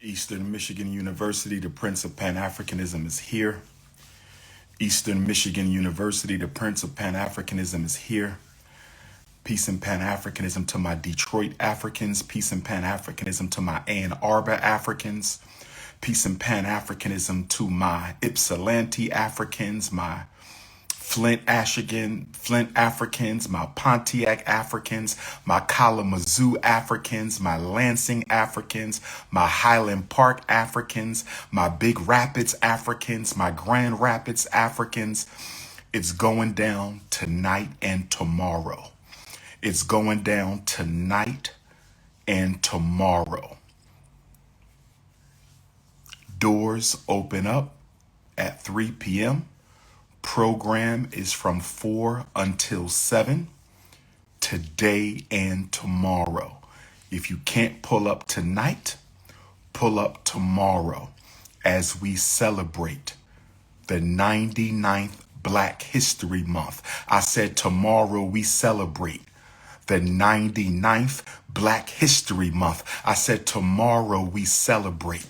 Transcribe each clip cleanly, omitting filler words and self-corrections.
Eastern Michigan University, the Prince of Pan-Africanism is here. Eastern Michigan University, the Prince of Pan-Africanism is here. Peace and Pan-Africanism to my Detroit Africans. Peace and Pan-Africanism to my Ann Arbor Africans. Peace and Pan-Africanism to my Ypsilanti Africans, my Flint Africans, my Pontiac Africans, my Kalamazoo Africans, my Lansing Africans, my Highland Park Africans, my Big Rapids Africans, my Grand Rapids Africans. It's going down tonight and tomorrow. It's going down tonight and tomorrow. Doors open up at 3 p.m. Program is from 4 until 7, today and tomorrow. If you can't pull up tonight, pull up tomorrow as we celebrate the 99th Black History Month. I said tomorrow we celebrate the 99th Black History Month. I said tomorrow we celebrate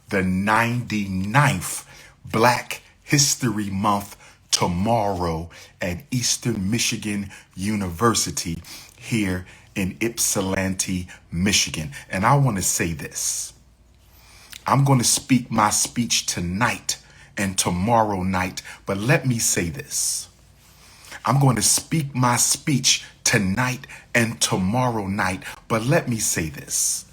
the 99th Black History Month tomorrow at Eastern Michigan University here in Ypsilanti, Michigan. And I want to say this. I'm going to speak my speech tonight and tomorrow night, but let me say this. I'm going to speak my speech tonight and tomorrow night, but let me say this.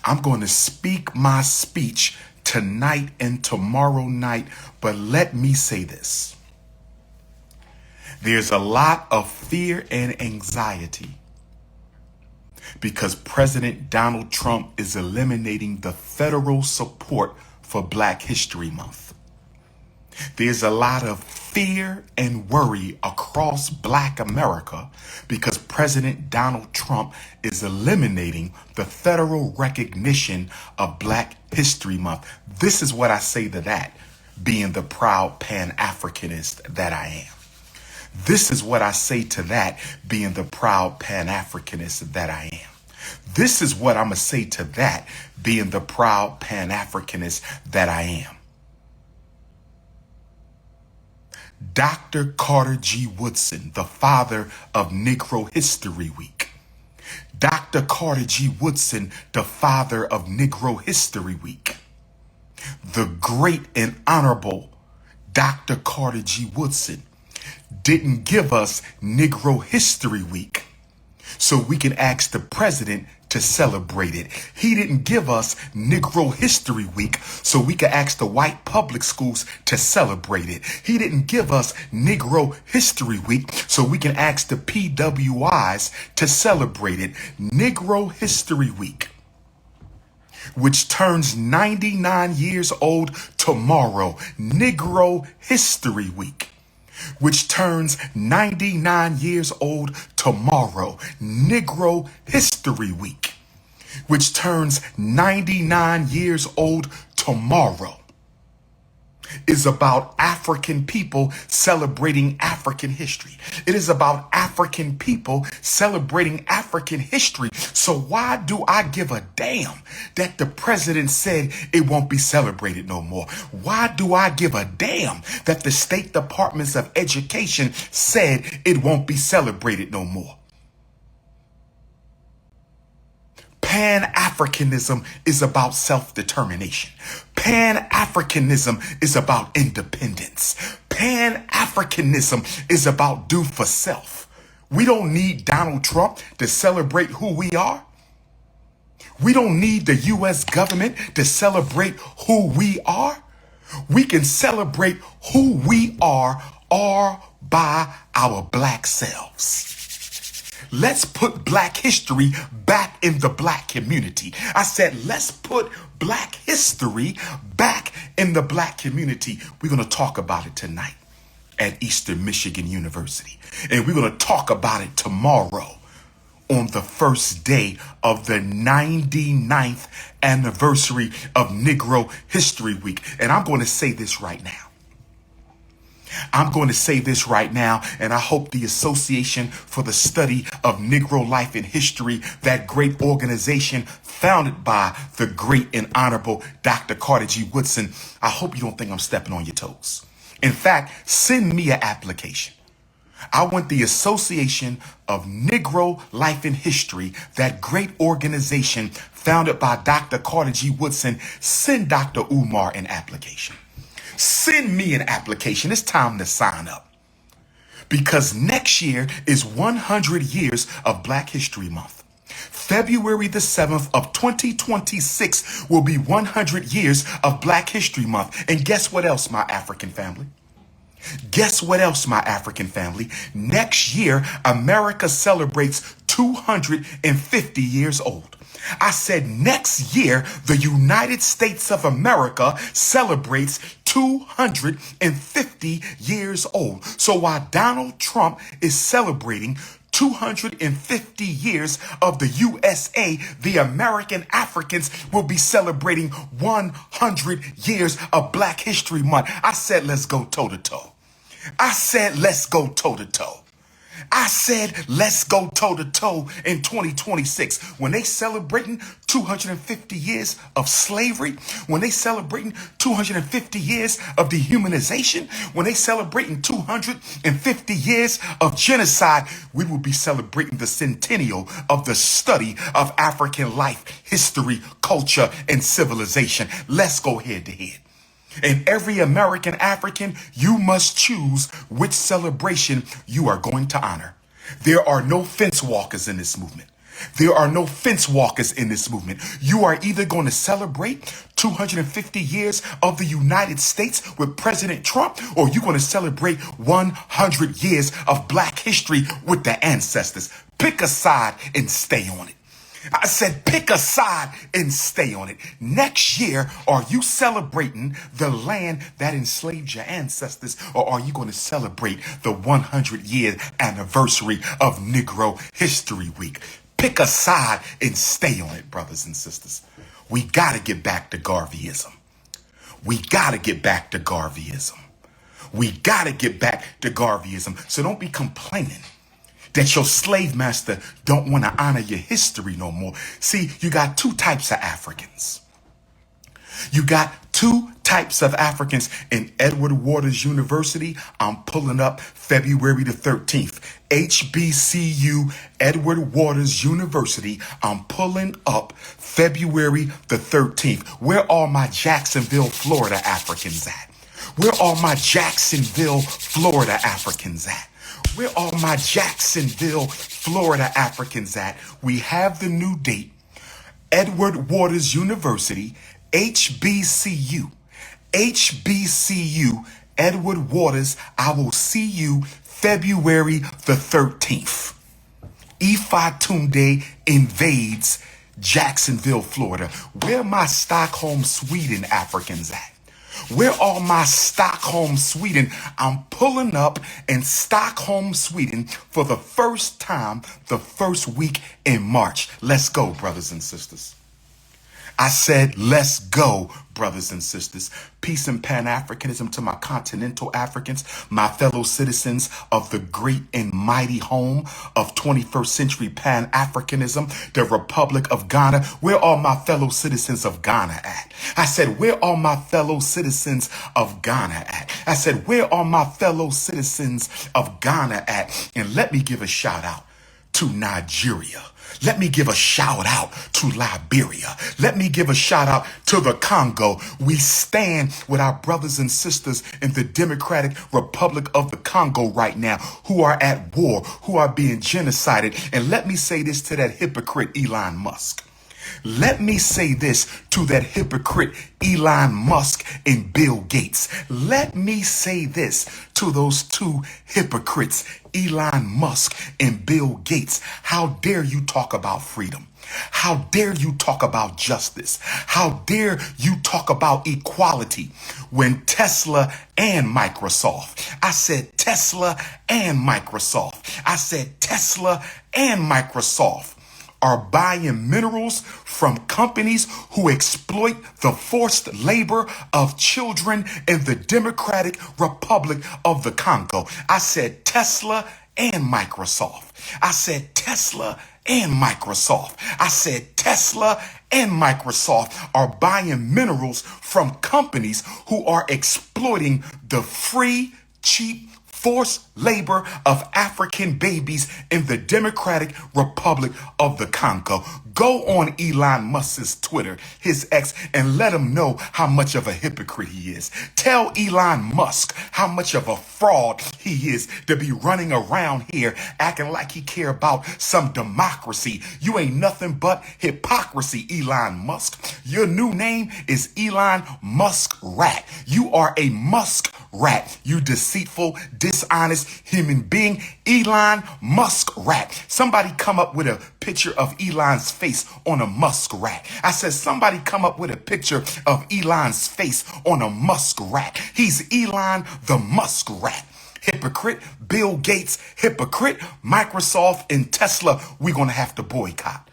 I'm going to speak my speech tonight and tomorrow night, but let me say this. There's a lot of fear and anxiety because President Donald Trump is eliminating the federal support for Black History Month. There's a lot of fear and worry across Black America because President Donald Trump is eliminating the federal recognition of Black History Month. This is what I say to that, being the proud Pan-Africanist that I am. This is what I say to that, being the proud Pan-Africanist that I am. This is what I'm going to say to that, being the proud Pan-Africanist that I am. Dr. Carter G. Woodson, the father of Negro History Week. Dr. Carter G. Woodson, the father of Negro History Week. The great and honorable Dr. Carter G. Woodson didn't give us Negro History Week so we can ask the president to celebrate it. He didn't give us Negro History Week so we could ask the white public schools to celebrate it. He didn't give us Negro History Week so we can ask the PWIs to celebrate it. Negro History Week, which turns 99 years old tomorrow. Negro History Week, which turns 99 years old tomorrow. Negro History Week, which turns 99 years old tomorrow, is about African people celebrating African history. It is about African people celebrating African history. So why do I give a damn that the president said it won't be celebrated no more? Why do I give a damn that the state departments of education said it won't be celebrated no more? Pan-Africanism is about self-determination. Pan-Africanism is about independence. Pan-Africanism is about do for self. We don't need Donald Trump to celebrate who we are. We don't need the U.S. government to celebrate who we are. We can celebrate who we are all by our Black selves. Let's put Black history back in the Black community. I said, let's put Black history back in the Black community. We're going to talk about it tonight at Eastern Michigan University. And we're going to talk about it tomorrow on the first day of the 99th anniversary of Negro History Week. And I'm going to say this right now. I'm going to say this right now, and I hope the Association for the Study of Negro Life and History, that great organization founded by the great and honorable Dr. Carter G. Woodson, I hope you don't think I'm stepping on your toes. In fact, send me an application. I want the Association of Negro Life and History, that great organization founded by Dr. Carter G. Woodson, send Dr. Umar an application. Send me an application. It's time to sign up. Because next year is 100 years of Black History Month. February the 7th of 2026 will be 100 years of Black History Month. And guess what else, my African family? Guess what else, my African family? Next year, America celebrates 250 years old. I said next year, the United States of America celebrates 250 years old. So while Donald Trump is celebrating 250 years of the USA, the American Africans will be celebrating 100 years of Black History Month. I said, let's go toe to toe. I said, let's go toe to toe. I said, let's go toe to toe in 2026. When they celebrating 250 years of slavery, when they celebrating 250 years of dehumanization, when they celebrating 250 years of genocide, we will be celebrating the centennial of the study of African life, history, culture, and civilization. Let's go head to head. And every American African, you must choose which celebration you are going to honor. There are no fence walkers in this movement. There are no fence walkers in this movement. You are either going to celebrate 250 years of the United States with President Trump, or you're going to celebrate 100 years of Black history with the ancestors. Pick a side and stay on it. I said, pick a side and stay on it. Next year, are you celebrating the land that enslaved your ancestors, or are you going to celebrate the 100-year anniversary of Negro History Week? Pick a side and stay on it, brothers and sisters. We got to get back to Garveyism. We got to get back to Garveyism. We got to get back to Garveyism. So don't be complaining that your slave master don't want to honor your history no more. See, you got two types of Africans. You got two types of Africans in Edward Waters University. I'm pulling up February the 13th. HBCU Edward Waters University. I'm pulling up February the 13th. Where are my Jacksonville, Florida Africans at? Where are my Jacksonville, Florida Africans at? Where are my Jacksonville, Florida Africans at? We have the new date. Edward Waters University, HBCU. HBCU, Edward Waters. I will see you February the 13th. Ifa Tunde invades Jacksonville, Florida. Where my Stockholm, Sweden Africans at? Where are my Stockholm, Sweden? I'm pulling up in Stockholm, Sweden for the first time, the first week in March. Let's go, brothers and sisters. I said, let's go, brothers and sisters. Peace and Pan-Africanism to my continental Africans, my fellow citizens of the great and mighty home of 21st century Pan-Africanism, the Republic of Ghana. Where are my fellow citizens of Ghana at? I said, where are my fellow citizens of Ghana at? I said, where are my fellow citizens of Ghana at? And let me give a shout out to Nigeria. Let me give a shout out to Liberia. Let me give a shout out to the Congo. We stand with our brothers and sisters in the Democratic Republic of the Congo right now who are at war, who are being genocided. And let me say this to that hypocrite Elon Musk. Let me say this to that hypocrite Elon Musk and Bill Gates. Let me say this to those two hypocrites, Elon Musk and Bill Gates. How dare you talk about freedom? How dare you talk about justice? How dare you talk about equality when Tesla and Microsoft, I said Tesla and Microsoft, I said Tesla and Microsoft are buying minerals from companies who exploit the forced labor of children in the Democratic Republic of the Congo. I said Tesla and Microsoft. I said Tesla and Microsoft. I said Tesla and Microsoft are buying minerals from companies who are exploiting the free, cheap, forced labor of African babies in the Democratic Republic of the Congo. Go on Elon Musk's Twitter, his ex, and let him know how much of a hypocrite he is. Tell Elon Musk how much of a fraud he is to be running around here acting like he care about some democracy. You ain't nothing but hypocrisy, Elon Musk. Your new name is Elon Musk Rat. You are a Musk rat, you deceitful, dishonest human being. Elon Musk Rat. Somebody come up with a picture of Elon's face on a musk rat. I said somebody come up with a picture of Elon's face on a musk rat. He's Elon the Musk Rat. Hypocrite. Bill Gates, hypocrite. Microsoft and Tesla, we're going to have to boycott.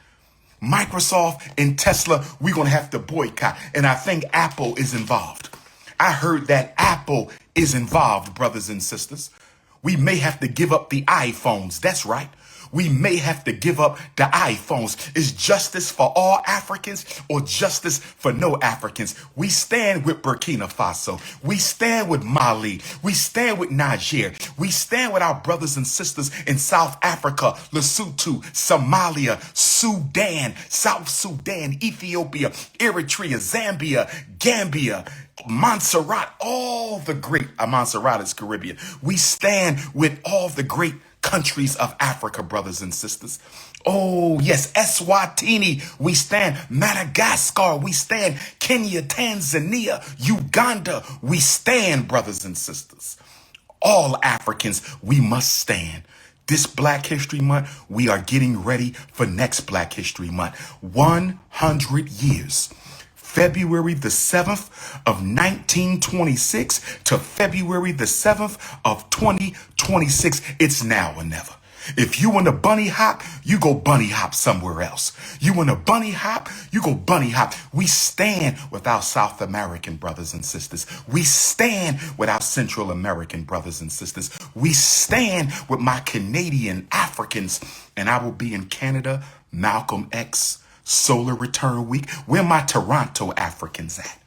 Microsoft and Tesla, we're going to have to boycott. And I think Apple is involved. I heard that Apple is involved, brothers and sisters. We may have to give up the iPhones. That's right. We may have to give up the iPhones. Is justice for all Africans or justice for no Africans? We stand with Burkina Faso. We stand with Mali. We stand with Niger. We stand with our brothers and sisters in South Africa, Lesotho, Somalia, Sudan, South Sudan, Ethiopia, Eritrea, Zambia, Gambia, Montserrat, all the great, Montserrat is Caribbean. We stand with all the great countries of Africa, brothers and sisters. Oh, yes, Eswatini, we stand. Madagascar, we stand. Kenya, Tanzania, Uganda, we stand, brothers and sisters. All Africans, we must stand. This Black History Month, we are getting ready for next Black History Month. 100 years. February the 7th of 1926 to February the 7th of 2026. It's now or never. If you want to bunny hop, you go bunny hop somewhere else. You want to bunny hop, you go bunny hop. We stand with our South American brothers and sisters. We stand with our Central American brothers and sisters. We stand with my Canadian Africans. And I will be in Canada, Malcolm X Solar Return Week. Where my Toronto Africans at?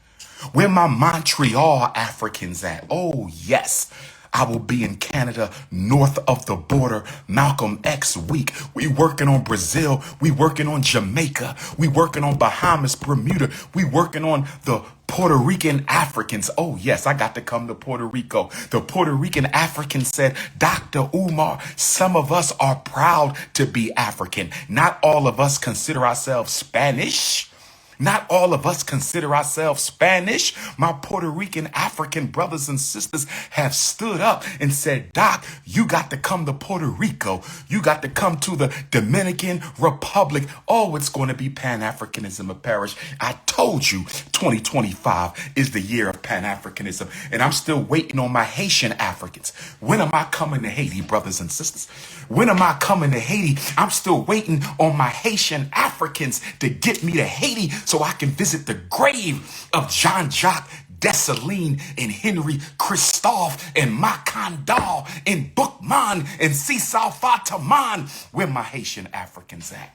Where my Montreal Africans at? Oh, yes. I will be in Canada, north of the border, Malcolm X Week. We working on Brazil. We working on Jamaica. We working on Bahamas, Bermuda. We working on the Puerto Rican Africans. Oh, yes, I got to come to Puerto Rico. The Puerto Rican African said, Dr. Umar, some of us are proud to be African. Not all of us consider ourselves Spanish. Not all of us consider ourselves Spanish. My Puerto Rican African brothers and sisters have stood up and said, Doc, you got to come to Puerto Rico. You got to come to the Dominican Republic. Oh, it's going to be Pan-Africanism of Parish. I told you 2025 is the year of Pan-Africanism. And I'm still waiting on my Haitian Africans. When am I coming to Haiti, brothers and sisters? When am I coming to Haiti? I'm still waiting on my Haitian Africans to get me to Haiti so I can visit the grave of Jean-Jacques Dessalines and Henry Christophe and Makandal and Bookman and Sisal Fataman. Where my Haitian Africans at?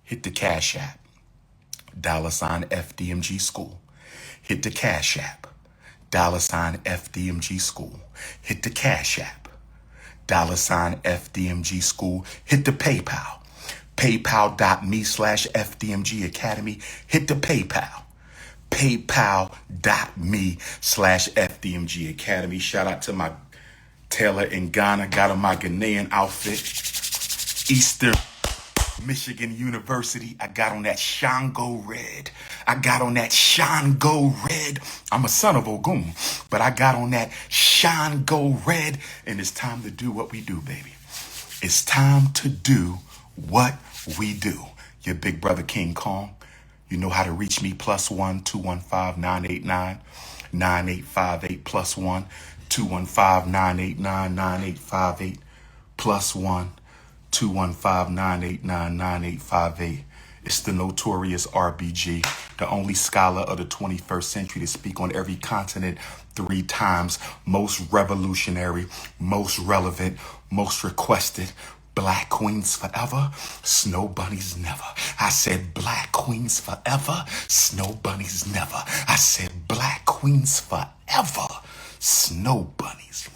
Hit the Cash App. $ FDMG School. Hit the Cash App. $ FDMG School. Hit the Cash App. $ FDMG School. Hit the PayPal. PayPal.me/FDMG Academy. Hit the PayPal. PayPal.me/FDMG Academy. Shout out to my tailor in Ghana. Got on my Ghanaian outfit. Eastern Michigan University. I got on that Shango red. I got on that Shango red. I'm a son of Ogun, but I got on that Shango red. And it's time to do what we do, baby. It's time to do what we do. Your big brother King Kong. You know how to reach me. +1 215 989 9858 +1 215 989 9858 +1 215-989-9858. It's the notorious RBG, the only scholar of the 21st century to speak on every continent 3 times, most revolutionary, most relevant, most requested. Black queens forever, snow bunnies never. I said black queens forever, snow bunnies never. I said black queens forever, snow bunnies